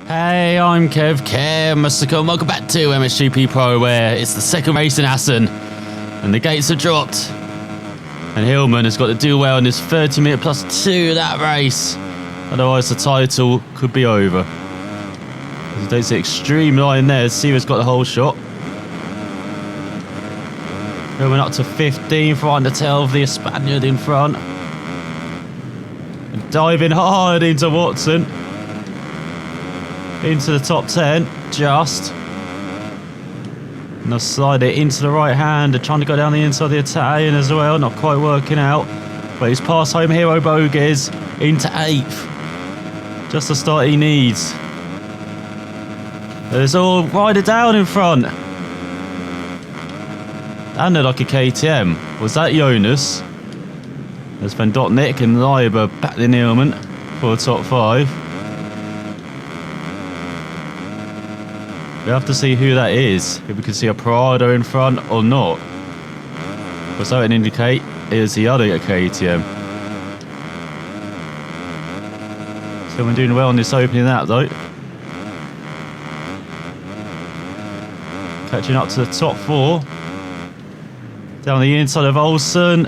Hey, I'm Kev Hillman. Welcome back to MXGP Pro, where it's the second race in Assen, and the gates are dropped. And Hillman has got to do well in this 30-minute plus 2 that race. Otherwise, the title could be over. As you don't see extreme line there, Sierra's got the whole shot. Hillman up to 15th, right on the tail of the Spaniard in front. And diving hard into Watson. Into the top 10, just. And they'll slide it into the right hand. They're trying to go down the inside of the Italian as well. Not quite working out. But he's past home hero Bogies into 8th. Just the start he needs. There's all rider down in front. And they're like a KTM. Was that Jonas? There's Van Dotnik and Leiber battling Hillman for the top 5. We have to see who that is, if we can see a Prado in front or not. But so it indicate is the other KTM. So we're doing well on this opening lap though. Catching up to the top 4. Down the inside of Olsen.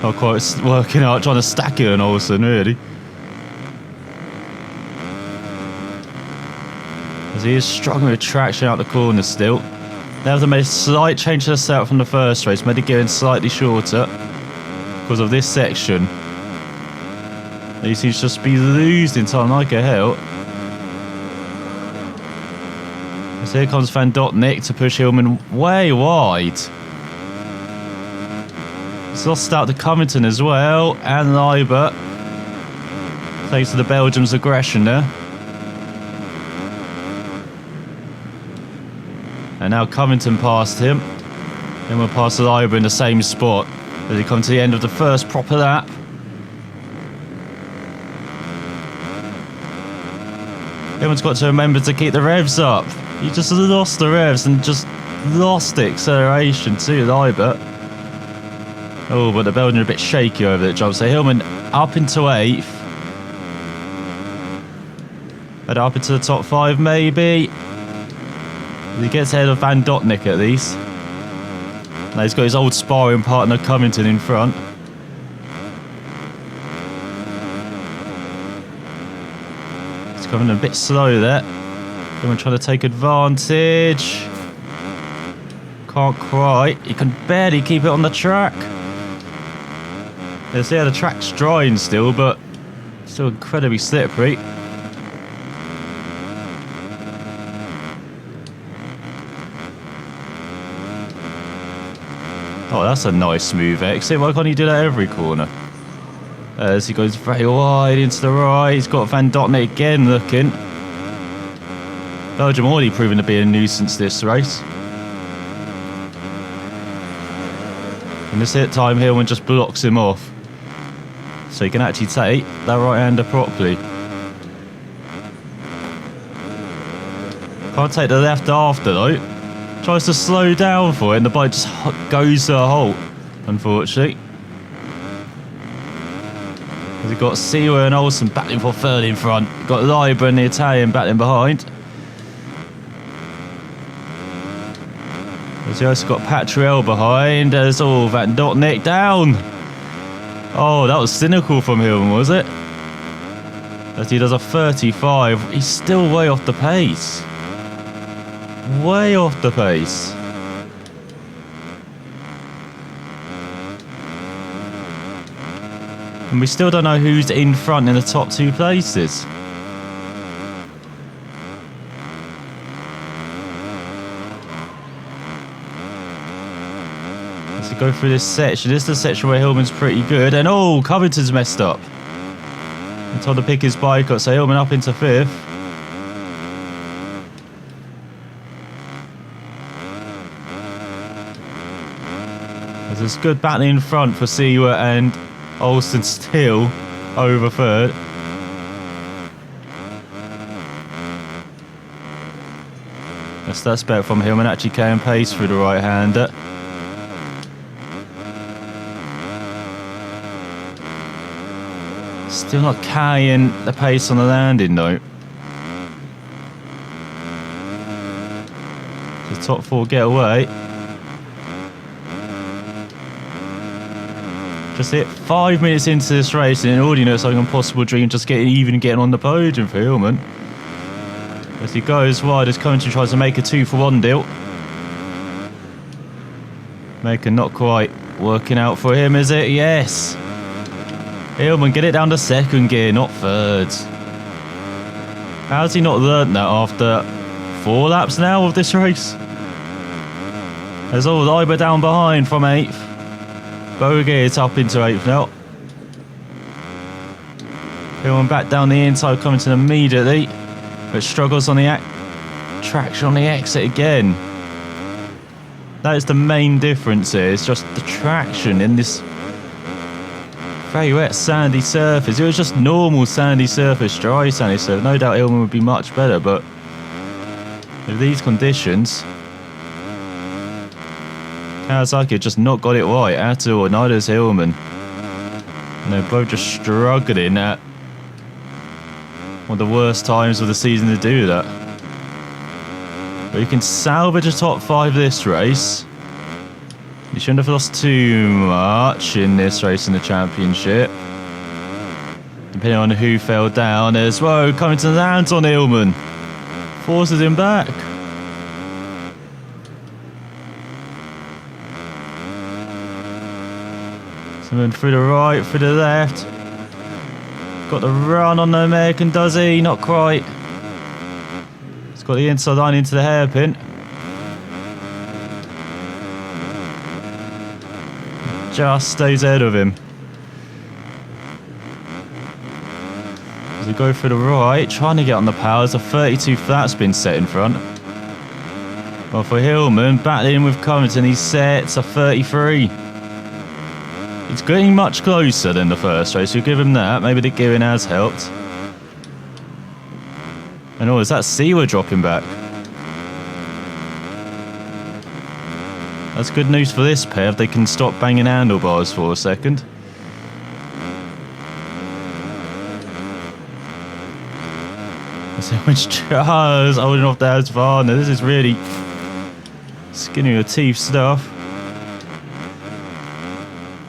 Not quite working out, trying to stack it on Olsen really. As he is struggling with traction out the corner still. They have to make a slight change to the setup from the first race, made it gearing slightly shorter because of this section. He seems to just be losing time like a hell. As here comes Van Dotnik to push Hillman way wide. He's lost out to Covington as well, and Leiber. Thanks to the Belgium's aggression there. And now Covington passed him. Then we'll pass Leiber in the same spot as he comes to the end of the first proper lap. Everyone's got to remember to keep the revs up. He just lost the revs and just lost the acceleration to Leiber. Oh, but the Belgian are a bit shaky over that jump. So Hillman up into 8th. But up into the top 5 maybe. He gets ahead of Van Dotnik at least. Now he's got his old sparring partner Covington in front. He's coming a bit slow there. Everyone trying to take advantage. Can't quite. He can barely keep it on the track. Yeah, the track's drying still, but still incredibly slippery. Oh, that's a nice smooth exit. Why can't he do that every corner? As he goes very wide into the right. He's got Van Dotnik again looking. Belgium already proven to be a nuisance this race. And this hit time, Hillman just blocks him off. So he can actually take that right-hander properly. Can't take the left after though. Tries to slow down for it and the bike just goes to a halt, unfortunately. We've got Siwa and Olsen battling for 3rd in front. We've got Leiber and the Italian battling behind. We've also got Patriel behind. There's all Van Dotnik down. Oh, that was cynical from Hillman, was it? As he does a 35. He's still way off the pace. Way off the pace. And we still don't know who's in front in the top 2 places. Let's go through this section. This is the section where Hillman's pretty good. And oh, Covington's messed up. And told to pick his bike up, so Hillman up into 5th. There's good battling in front for Siwa and Olsen still over 3rd. That's better from Hillman, actually carrying pace through the right-hander. Still not carrying the pace on the landing though. the top 4 get away. Just hit 5 minutes into this race and it already looks like an impossible dream just getting on the podium for Hillman. As he goes wide, as Covington tries to make a 2-for-1 deal. Making not quite working out for him, is it? Yes. Hillman, get it down to 2nd gear, not 3rd. How's he not learnt that after 4 laps now of this race? There's old Iber down behind from 8th. Bogart's up into 8th now. Hillman back down the inside, Covington immediately. But struggles on the traction on the exit again. That is the main difference here. It's just the traction in this very wet sandy surface. It was just normal sandy surface, dry sandy surface. No doubt Hillman would be much better, but with these conditions, Kawasaki just not got it right at all. Neither has Hillman. And they're both just struggling at one of the worst times of the season to do that. But you can salvage a top 5 this race. You shouldn't have lost too much in this race in the championship. Depending on who fell down as well. Covington lands on Hillman. Forces him back. Someone through the right, through the left. Got the run on the American, does he? Not quite. He's got the inside line into the hairpin. Just stays ahead of him. As we go through the right, trying to get on the power. There's a 32 flat's been set in front. Well, for Hillman, battling with Covington, he sets a 33. It's getting much closer than the first race. We'll give him that. Maybe the gearing has helped. And oh, is that Seawer dropping back? That's good news for this pair if they can stop banging handlebars for a second. So much Charles holding off the Husqvarna. This is really skinning your teeth stuff.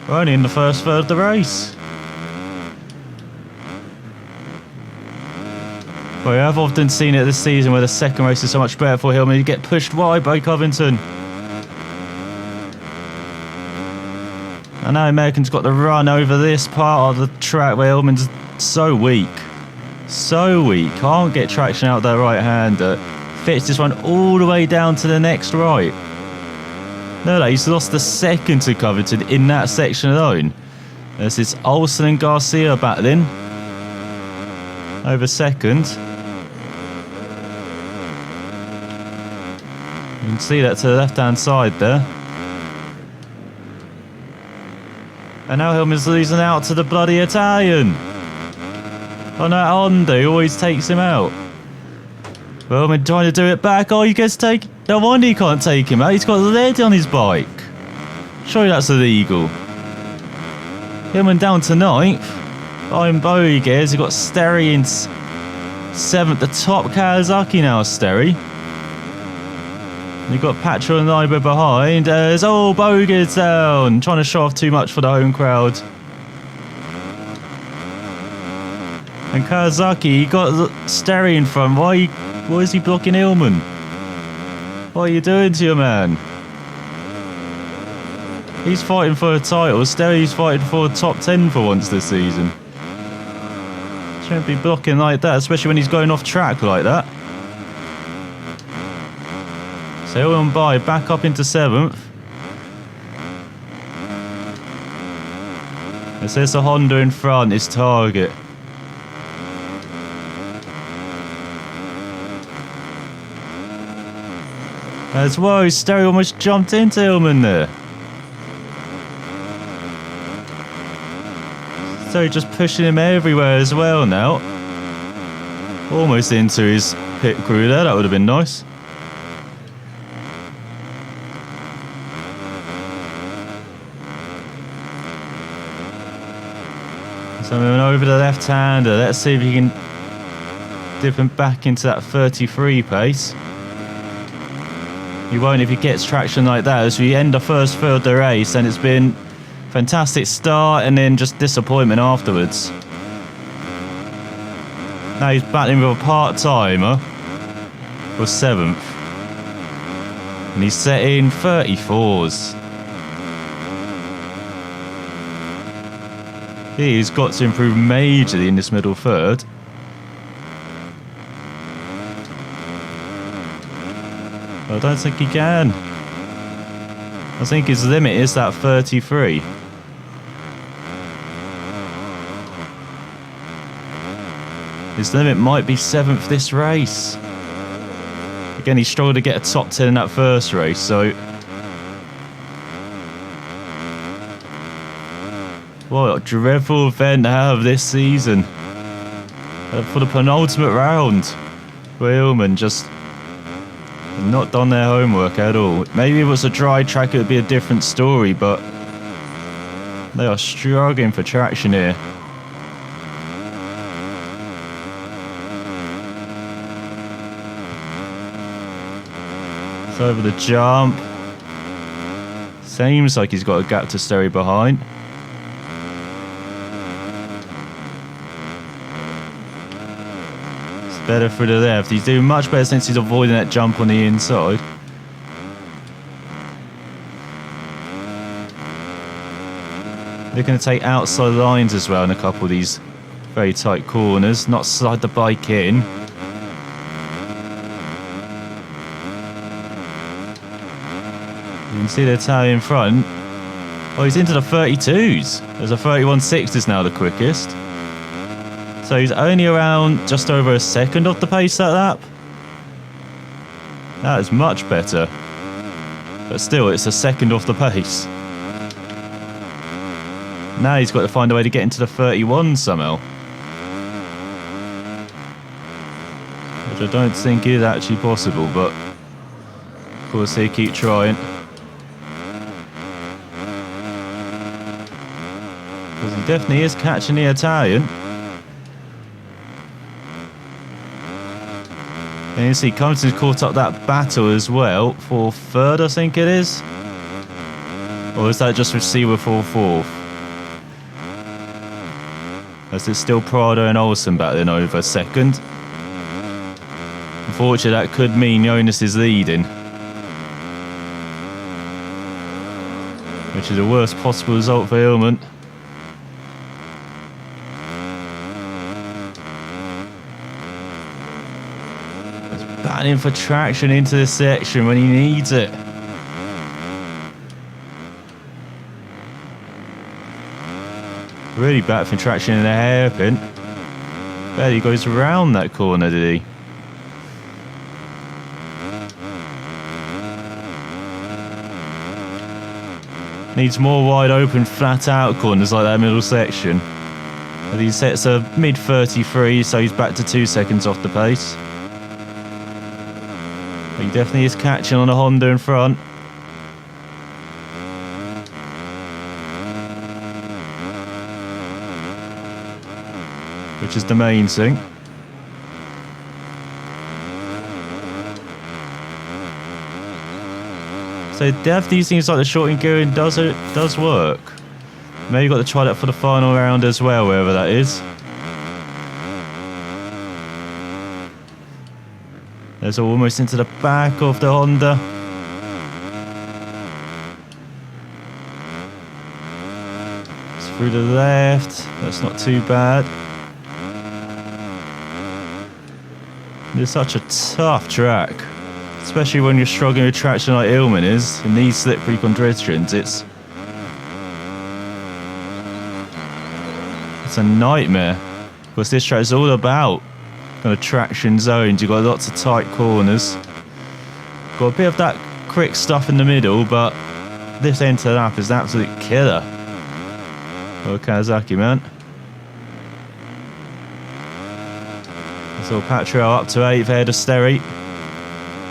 We're only in the first third of the race. Well, we have often seen it this season where the second race is so much better for Hillman. You get pushed wide by Covington. I know American's got the run over this part of the track where Hillman's so weak. So weak. Can't get traction out their right-hander. Fits this one all the way down to the next right. No, he's lost the second to Covington in that section alone. There's this Olsen and Garcia battling over second. You can see that to the left-hand side there. And now Hillman's losing out to the bloody Italian. Oh, that Honda always takes him out. Well, Hillman trying to do it back. Oh, he gets taken. No wonder he can't take him out. He's got lead on his bike. Surely that's illegal. Hillman down to 9th. Behind Bogarts. He's got Sterry in 7th. The top Kawasaki now, Sterry. You've got Patrol and Iber behind. There's Bogarts down. Trying to show off too much for the home crowd. And Kawasaki, he got Sterry in front. Why is he blocking Hillman? What are you doing to your man? He's fighting for a title. Sterry's fighting for a top 10 for once this season. Shouldn't be blocking like that, especially when he's going off track like that. So Hillman by, back up into 7th. It says the Honda in front is target. As well, Sterry almost jumped into Hillman there. Sterry just pushing him everywhere as well now. Almost into his pit crew there, that would have been nice. So moving over the left-hander, let's see if he can dip him back into that 33 pace. He won't if he gets traction like that. As we end the first third of the race, and it's been fantastic start and then just disappointment afterwards. Now he's battling with a part-timer for 7th. And he's setting 34s. He's got to improve majorly in this middle third. I don't think he can. I think his limit is that 33. His limit might be 7th this race. Again, he struggled to get a top 10 in that first race, so... What a dreadful event to have this season. For the penultimate round. Hillman just not done their homework at all. Maybe if it was a dry track, it would be a different story, but they are struggling for traction here. It's over the jump. Seems like he's got a gap to stay behind. Better through the left. He's doing much better since he's avoiding that jump on the inside. They're going to take outside lines as well in a couple of these very tight corners, not slide the bike in. You can see the Italian in front. Oh, he's into the 32s. There's a 31.6 now the quickest. So he's only around just over a second off the pace that lap. That is much better. But still, it's a second off the pace. Now he's got to find a way to get into the 31 somehow. Which I don't think is actually possible, but of course they keep trying. Because he definitely is catching the Italian. And you see Compton's caught up that battle as well for 3rd, I think it is. Or is that just with Seaver for 4th? As it's still Prado and Olsen battling over 2nd. Unfortunately, that could mean Jonas is leading. Which is the worst possible result for Hillman. Battling for traction into this section when he needs it. Really battling for traction in the hairpin. Bet he goes around that corner, did he? Needs more wide open, flat out corners like that middle section. And he sets a mid 33, so he's back to 2 seconds off the pace. He definitely is catching on a Honda in front. Which is the main thing. So definitely seems like the short and gearing does work. Maybe you've got to try that for the final round as well, wherever that is. There's almost into the back of the Honda. It's through the left. That's not too bad. It's such a tough track, especially when you're struggling with traction like Hillman is in these slippery conditions. It's a nightmare because this track is all about kind of traction zones. You've got lots of tight corners, got a bit of that quick stuff in the middle, but this end to the lap is an absolute killer. Oh, Kawasaki, man. So Patriot up to 8th ahead of Sterry.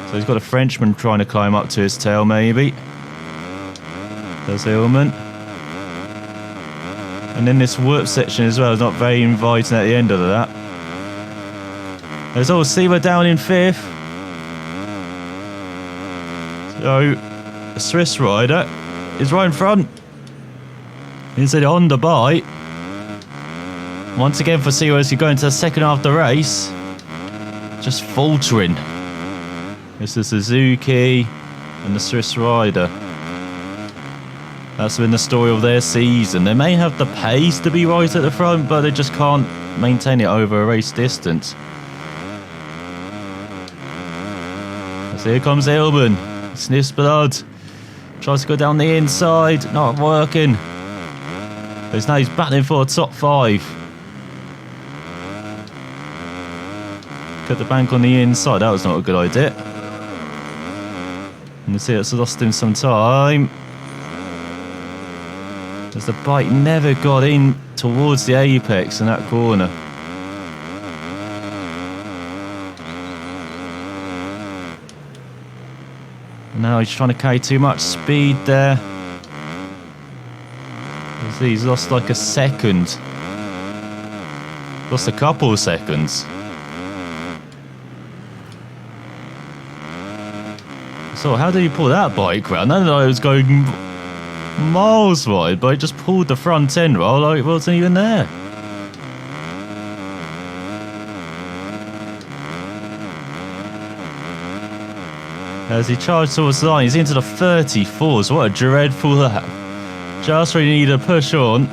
So he's got a Frenchman trying to climb up to his tail, maybe. There's Hillman. And then this whoop section as well is not very inviting at the end of that. There's old Seaver down in 5th. So, the Swiss rider is right in front. Is it on the bite? Once again for Siwa as you go into the second half of the race. Just faltering. It's the Suzuki and the Swiss rider. That's been the story of their season. They may have the pace to be right at the front, but they just can't maintain it over a race distance. So here comes Hillman. Sniffs blood. Tries to go down the inside. Not working. But now he's battling for a top 5. Cut the bank on the inside. That was not a good idea. And you see it's lost him some time. As the bike never got in towards the apex in that corner. Now he's trying to carry too much speed there. You see, he's lost like a second. Lost a couple of seconds. So how did he pull that bike round? I didn't know it was going miles wide, but he just pulled the front end while like it wasn't even there. As he charged towards the line, he's into the 34s. What a dreadful lap. Just really need a push on.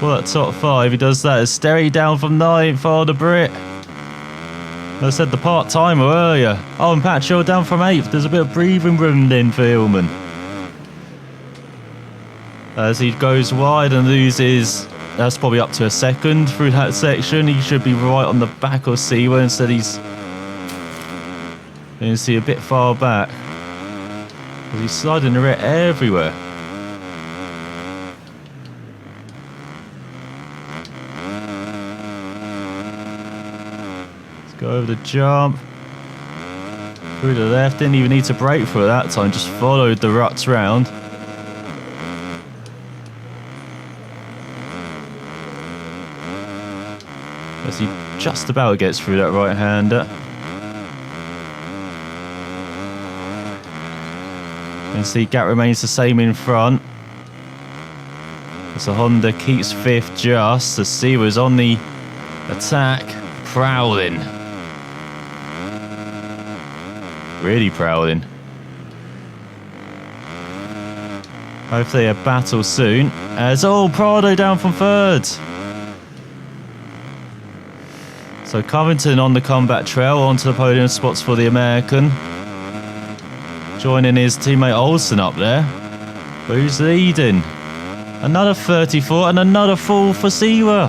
Well, at top 5, he does that. Sterry down from 9th for the Brit. I said the part-timer earlier. Oh, and Patrick down from 8th. There's a bit of breathing room then for Hillman. As he goes wide and loses, that's probably up to a second through that section. He should be right on the back of Siwa. Instead he's... You can see a bit far back. He's sliding the rear everywhere. Let's go over the jump. Through the left. Didn't even need to brake for it that time. Just followed the ruts round. As he just about gets through that right-hander. You can see gap remains the same in front. As the Honda keeps 5th just. The Siwa's on the attack, prowling. Really prowling. Hopefully a battle soon. As Prado down from 3rd. So Covington on the combat trail onto the podium spots for the American. Joining his teammate Olsen up there. Who's leading? Another 34 and another fall for Siwa.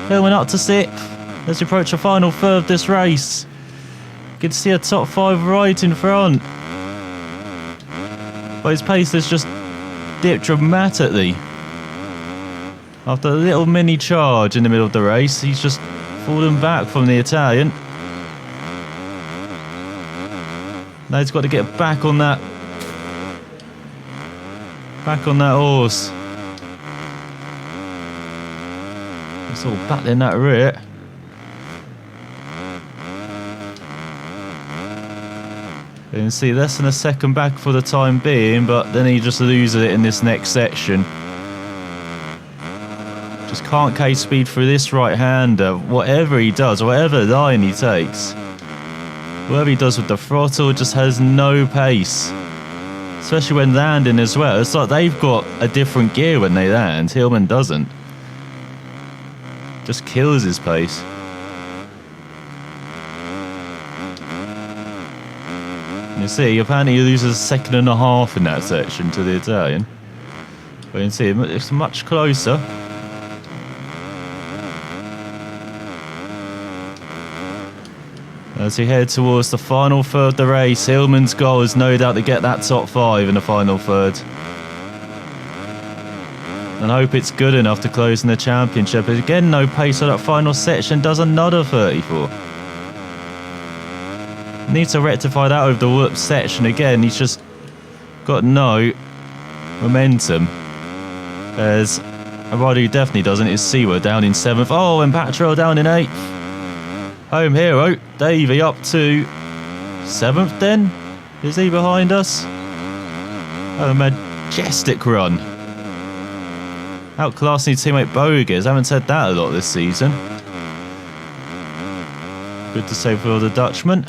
Hillman up to 6th. Let's approach the final third of this race. You can see a top 5 right in front. But his pace has just dipped dramatically. After a little mini charge in the middle of the race, he's just fallen back from the Italian. Now he's got to get back on that horse. It's all battling that rear. You can see less than a second back for the time being, but then he just loses it in this next section. Just can't carry speed through this right-hander. Whatever he does, whatever line he takes. Whatever he does with the throttle, just has no pace. Especially when landing as well. It's like they've got a different gear when they land. Hillman doesn't. Just kills his pace. And you see, apparently he loses a second and a half in that section to the Italian. But you can see it's much closer. As he heads towards the final third of the race, Hillman's goal is no doubt to get that top 5 in the final third. And hope it's good enough to close in the championship. Again, no pace on that final section, does another 34. Needs to rectify that over the whoop section again. He's just got no momentum. As a rider who definitely doesn't is Siwa down in 7th. Oh, and Patrol down in 8th. Home hero, Davey up to 7th then? Is he behind us? Oh, a majestic run. Outclassing his teammate Bogus. I haven't said that a lot this season. Good to say for the Dutchman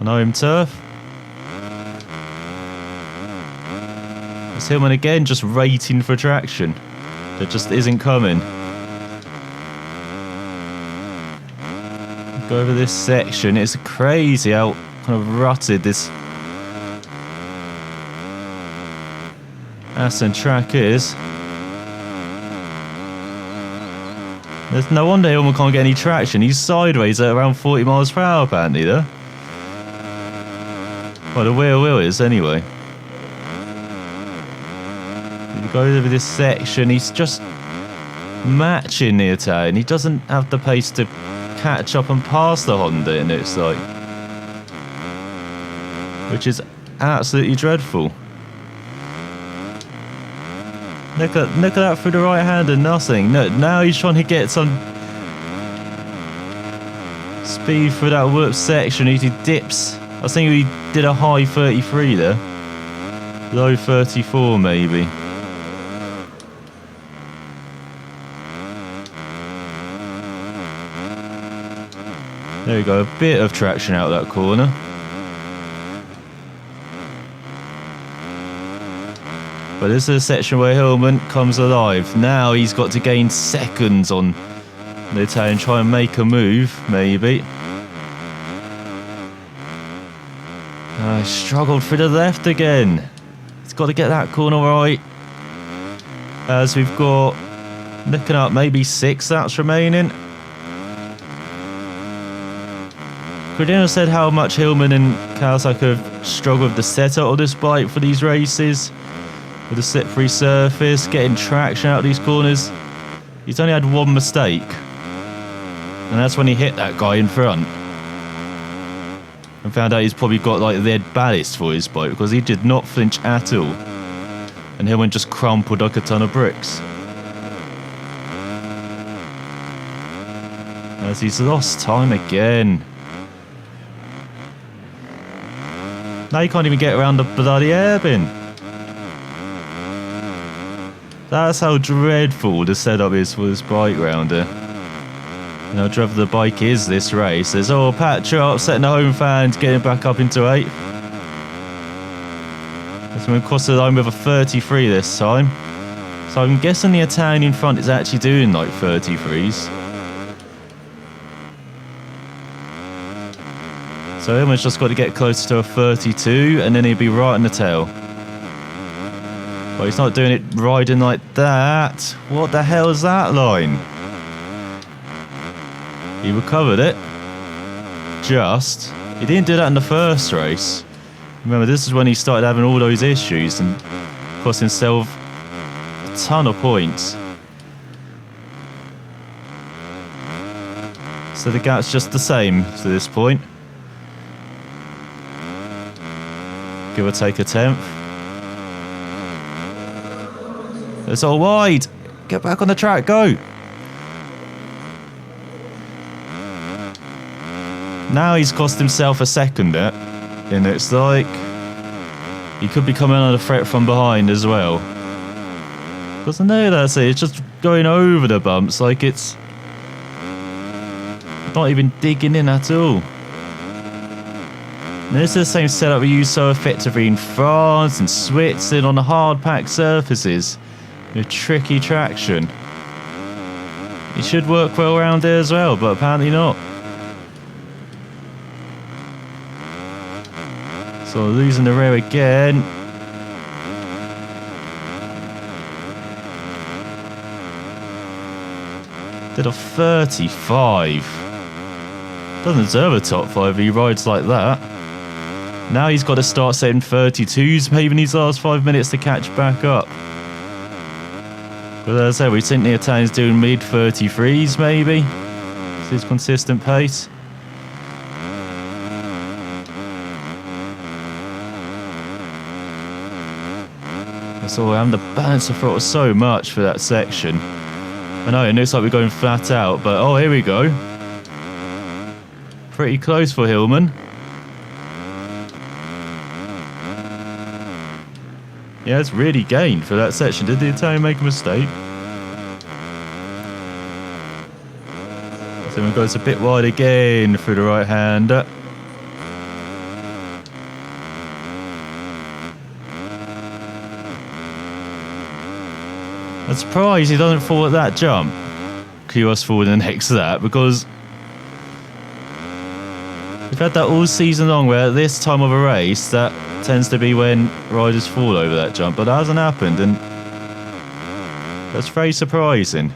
on home turf. It's Hillman again, just rating for traction. That just isn't coming. Go over this section. It's crazy how kind of rutted this Assen track is. There's no wonder Hillman can't get any traction. He's sideways at around 40 miles per hour apparently there. Well, the wheel is anyway. He goes over this section. He's just matching the Italian. He doesn't have the pace to catch up and pass the Honda, and it's like, which is absolutely dreadful. Look at that through the right hand and nothing. No, now he's trying to get some speed through that whoop section. He dips. I was thinking he did a high 33 there. Low 34 maybe. There we go, a bit of traction out of that corner. But this is a section where Hillman comes alive. Now he's got to gain seconds on the Italian, try and make a move, maybe. He struggled through the left again. He's got to get that corner right. As we've got, looking up, maybe 6 laps remaining. Credino said how much Hillman and Kawasaki have struggled with the setup of this bike for these races. With the slippery surface, getting traction out of these corners. He's only had one mistake. And that's when he hit that guy in front. And found out he's probably got like lead ballast for his bike because he did not flinch at all. And Hillman just crumpled like a ton of bricks. As he's lost time again. Now you can't even get around the bloody airbin. That's how dreadful the setup is for this bike rounder. And how dreadful the bike is this race. There's all patch up, setting the home fans, getting back up into 8th. That's going to cross the line with a 33 this time. So I'm guessing the Italian in front is actually doing like 33s. So Hillman's just got to get closer to a 32 and then he'll be right on the tail. But he's not doing it riding like that. What the hell is that line? He recovered it. Just. He didn't do that in the first race. Remember, this is when he started having all those issues and cost himself a ton of points. So the gap's just the same to this point. Give or take a 10th. It's all wide. Get back on the track. Go. Now he's cost himself a second there. And it's like he could be coming under threat from behind as well. Because I know that's it. It's just going over the bumps like it's not even digging in at all. And this is the same setup we use so effectively in France and Switzerland on the hard packed surfaces with tricky traction. It should work well around here as well, but apparently not. So losing the rear again. Did a 35. Doesn't deserve a top 5 if he rides like that. Now he's got to start setting 32s maybe in these last 5 minutes to catch back up. But as I said, we think the Italian's doing mid 33s maybe. It's his consistent pace. So I'm the balance of throttle so much for that section. I know it looks like we're going flat out, but oh, here we go. Pretty close for Hillman. Yeah, it's really gained for that section. Did the Italian make a mistake? So it goes a bit wide again through the right-hander. I'm surprised he doesn't fall at that jump. QS forward and next to that, because we've had that all season long where at this time of a race that tends to be when riders fall over that jump, but that hasn't happened, and that's very surprising.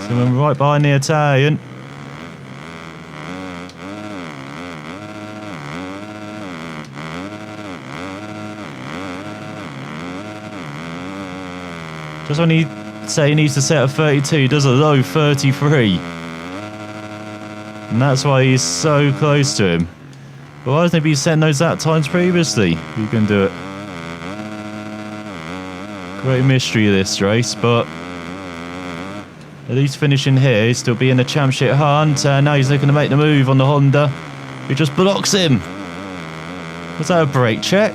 So we're right behind the Italian. Just when he say he needs to set a 32, he does a low 33. And that's why he's so close to him. But why hasn't he been setting those at times previously? You can do it. Great mystery of this race, but at least finishing here, he's still being a championship hunt. Now he's looking to make the move on the Honda, who just blocks him. Was that a brake check?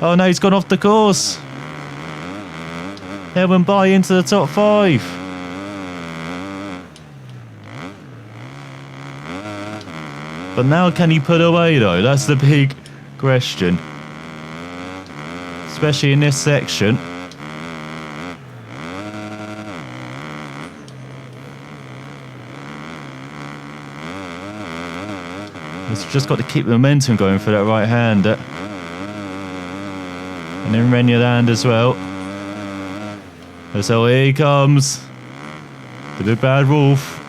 Oh no, he's gone off the course. Hillman by into the top 5. But now can he put away though? That's the big question. Especially in this section. He's just got to keep the momentum going for that right-hander. And then Renyaland as well. So here he comes. The big bad wolf.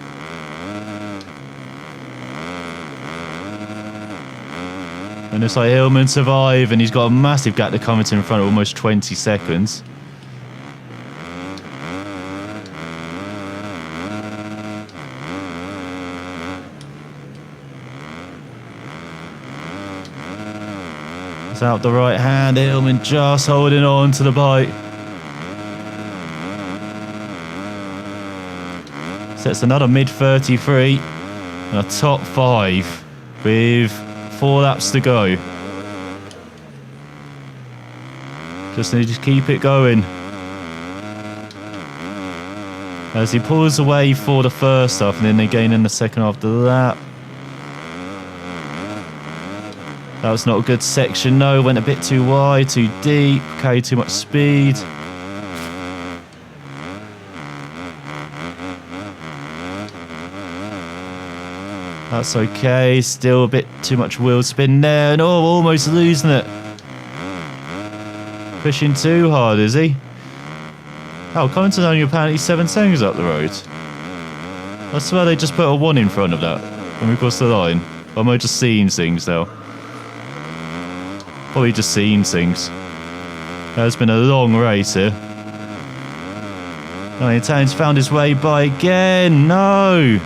And it's like Hillman survive, and he's got a massive gap to Covington in front of almost 20 seconds. It's out the right hand, Hillman just holding on to the bike. Sets another mid 33 and a top 5 with 4 laps to go. Just need to keep it going. As he pulls away for the first half, and then again in the second half of the lap. That was not a good section, no. Went a bit too wide, too deep, carried too much speed. That's okay, still a bit too much wheel spin there, and almost losing it. Pushing too hard, is he? Oh, Covington only apparently 7 seconds up the road. I swear they just put a 1 in front of that when we crossed the line. Or am I just seeing things now? Probably just seeing things. It's been a long race here. Oh, the Italian's found his way by again. No!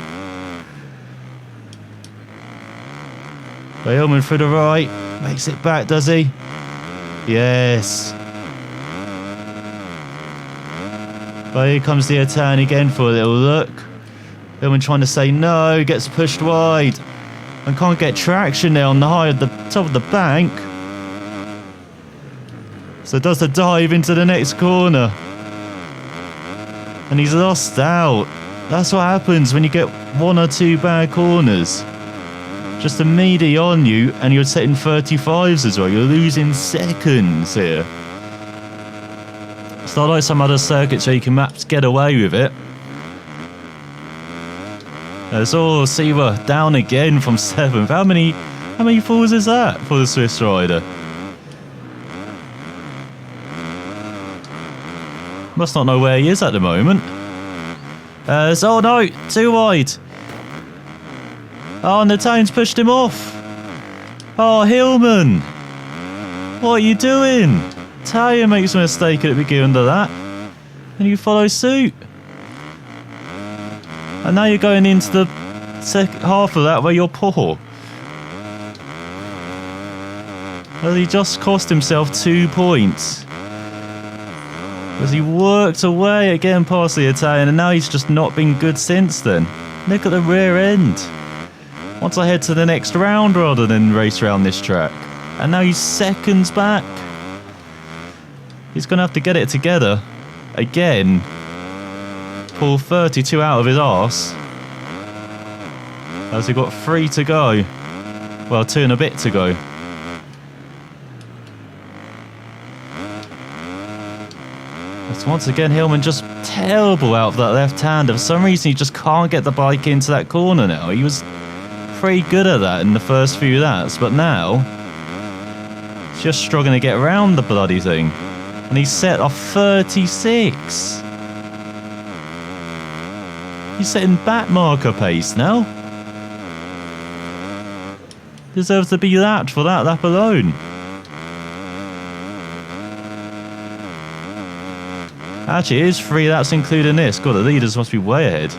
Hillman through the right. Makes it back, does he? Yes. But here comes the Italian again for a little look. Hillman trying to say no. Gets pushed wide. And can't get traction there on the high of the top of the bank. So does the dive into the next corner. And he's lost out. That's what happens when you get 1 or 2 bad corners. Just immediately on you, and you're setting 35s as well. You're losing seconds here. It's not like some other circuits where you can perhaps get away with it. So see we're down again from 7th. How many falls is that for the Swiss rider? Must not know where he is at the moment. Oh no, too wide. Oh, and the Italian's pushed him off. Oh, Hillman. What are you doing? Italian makes a mistake at the beginning of that. And you follow suit. And now you're going into the second half of that where you're poor. Well, he just cost himself 2 points. As he worked away again past the Italian, and now he's just not been good since then. Look at the rear end. wants to head to the next round rather than race around this track. And now he's seconds back. He's going to have to get it together again. Pull 32 out of his arse. As we've got 3 to go. Well, 2 and a bit to go. But once again, Hillman just terrible out of that left-hander. For some reason, he just can't get the bike into that corner now. He was pretty good at that in the first few laps, but now he's just struggling to get around the bloody thing. And he's set off 36. He's setting back marker pace now. Deserves to be lapped for that lap alone. Actually, it is 3 laps including this. God, the leaders must be way ahead.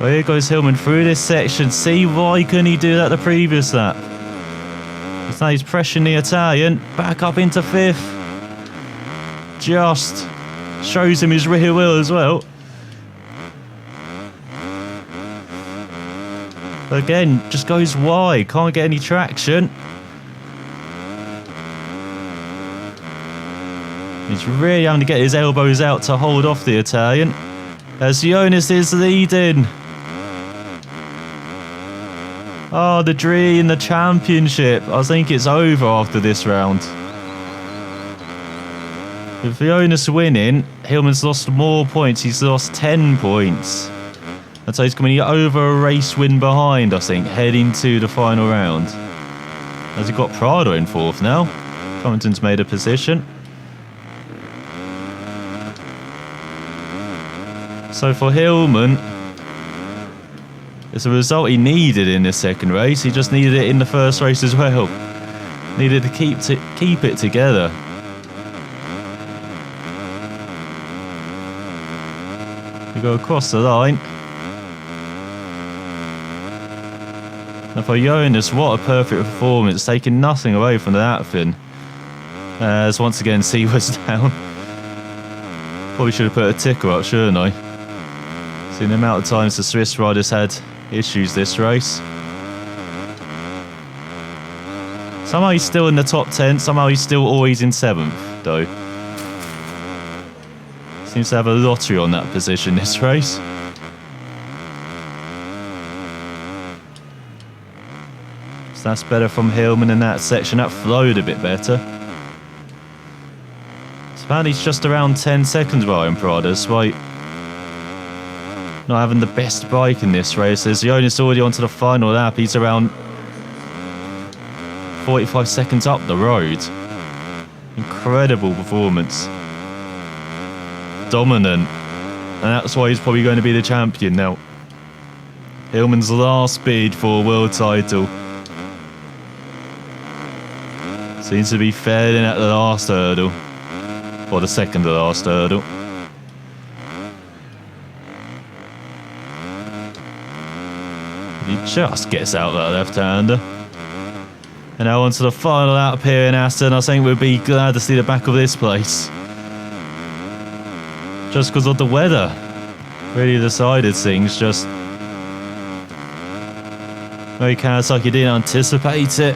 Well, here goes Hillman through this section. See, why couldn't he do that the previous lap? Because now he's pressuring the Italian. Back up into 5th. Just shows him his rear wheel as well. Again, just goes wide. Can't get any traction. He's really having to get his elbows out to hold off the Italian. As Jonas is leading. Oh, the dream, the championship. I think it's over after this round. With Jonas winning, Hillman's lost more points. He's lost 10 points. And so he's coming over a race win behind, I think, heading to the final round. As he got Prado in 4th now. Covington's made a position. So for Hillman, it's a result he needed in this second race. He just needed it in the first race as well. Needed to keep it together. We go across the line. And for Jonas, what a perfect performance, taking nothing away from the outfit. As once again, C was down. Probably should have put a ticker up, shouldn't I? Seeing the amount of times the Swiss riders had issues this race. Somehow he's still in the top 10, somehow he's still always in 7th, though. Seems to have a lottery on that position this race. So that's better from Hillman in that section. That flowed a bit better. So apparently he's just around 10 seconds behind Prado, despite not having the best bike in this race. As Jonas already onto the final lap, he's around 45 seconds up the road. Incredible performance. Dominant. And that's why he's probably going to be the champion now. Hillman's last bid for a world title. Seems to be failing at the last hurdle. Or the second to last hurdle. He just gets out that left-hander. And now on to the final lap here in Assen. I think we'd be glad to see the back of this place. Just because of the weather. Really decided things. Just maybe Kawasaki didn't anticipate it.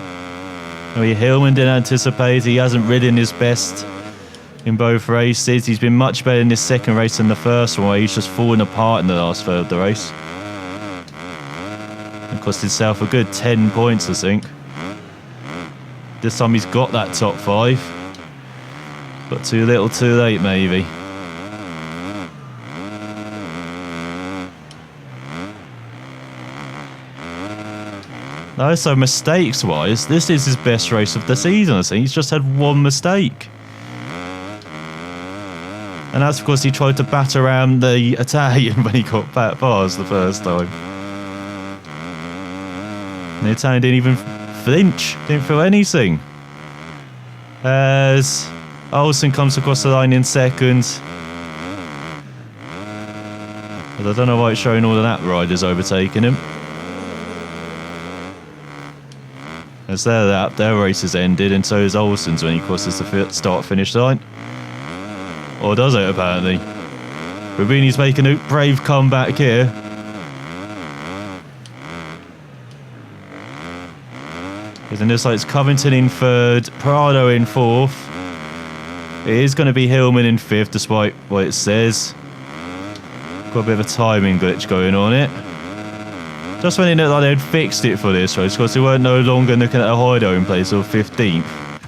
Maybe Hillman didn't anticipate it. He hasn't ridden his best in both races. He's been much better in this second race than the first one, where he's just fallen apart in the last third of the race. And cost himself a good 10 points, I think. This time he's got that top 5. But too little too late, maybe. No, so mistakes-wise, this is his best race of the season, I think. He's just had one mistake. And that's because he tried to bat around the Italian when he got back bars the first time. And the Italian didn't even flinch, didn't feel anything. As Olsen comes across the line in second. But I don't know why it's showing all of that riders overtaking him. As their race has ended, and so is Olsen's when he crosses the start-finish line. Or does it, apparently? Rubini's making a brave comeback here. Because it looks like it's Covington in third, Prado in fourth. It is going to be Hillman in fifth, despite what it says. Got a bit of a timing glitch going on it. Just when it looked like they'd fixed it for this race, because they weren't no longer looking at a hideout place of 15th.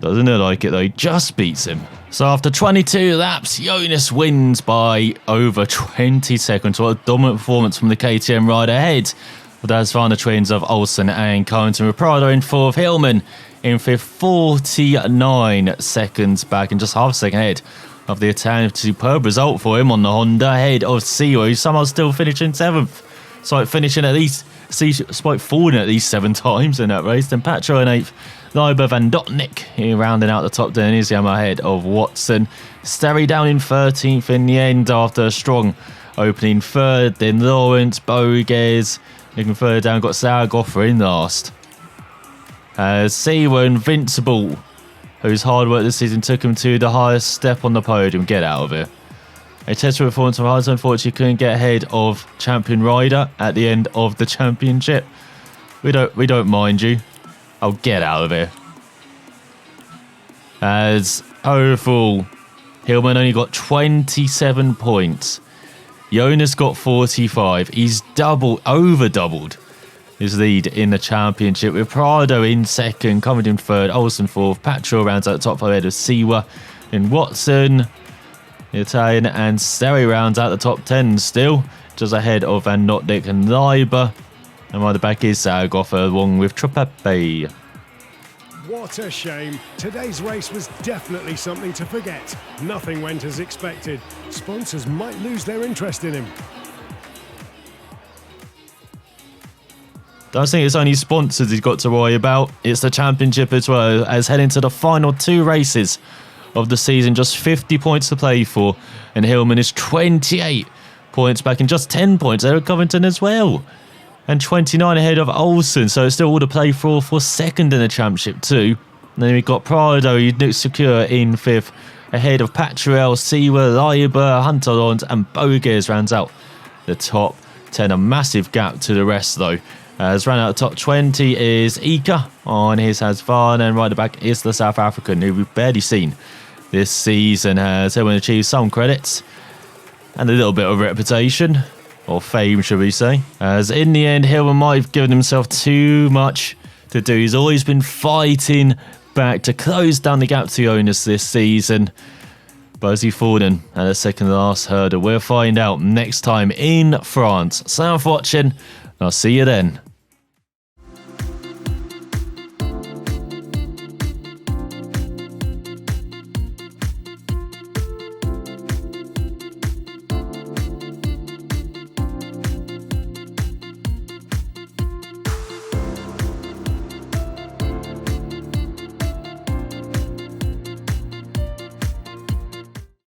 Doesn't look like it though, he just beats him. So after 22 laps, Jonas wins by over 20 seconds. What a dominant performance from the KTM rider ahead. But that's fine the twins of Olsen and Covington with Prado in fourth, Hillman in fifth, 49 seconds back and just half a second ahead of the Italian. Superb result for him on the Honda, ahead of Siwa, who's somehow still finishing seventh. So finishing at least, despite falling at least 7 times in that race. Then Patro in eighth, Leiber Van Dotnik here rounding out the top 10. He's ahead of Watson. Sterry down in 13th in the end after a strong opening third. Then Lawrence, Bogues looking further down, got Zaragoza in last. Siwa invincible, whose hard work this season took him to the highest step on the podium. Get out of here. A test performance from Hines unfortunately couldn't get ahead of champion rider at the end of the championship. We don't mind you. I'll get out of here. As overall, Hillman only got 27 points. Jonas got 45. He's over doubled his lead in the championship, with Prado in second, Covington third, Olsen fourth, Patro rounds out the top 5 ahead of Siwa, and Watson, the Italian, and Sterry rounds out the top 10 still, just ahead of Van Notnik and Leiber. And right the back is Zaragoza along with Tropepe. What a shame. Today's race was definitely something to forget. Nothing went as expected. Sponsors might lose their interest in him. Don't think it's only sponsors he's got to worry about. It's the championship as well, as heading to the final 2 races of the season. Just 50 points to play for. And Hillman is 28 points back and just 10 points ahead of Covington as well. And 29 ahead of Olsen. So it's still all to play for second in the championship too. And then we've got Prado, who's secure in 5th. Ahead of Patrell, Siwa, Leiber, Hunter Lawrence and Bogues rounds out the top 10. A massive gap to the rest though. As round out the top 20 is Ika on his Hasvan, and right at the back is the South African, who we've barely seen this season. Has Hillman achieved some credits and a little bit of reputation, or fame should we say, as in the end Hillman might have given himself too much to do. He's always been fighting back to close down the gap to Jonas this season, but has he fallen at the second last hurdle? We'll find out next time in France. So thanks for watching, and I'll see you then.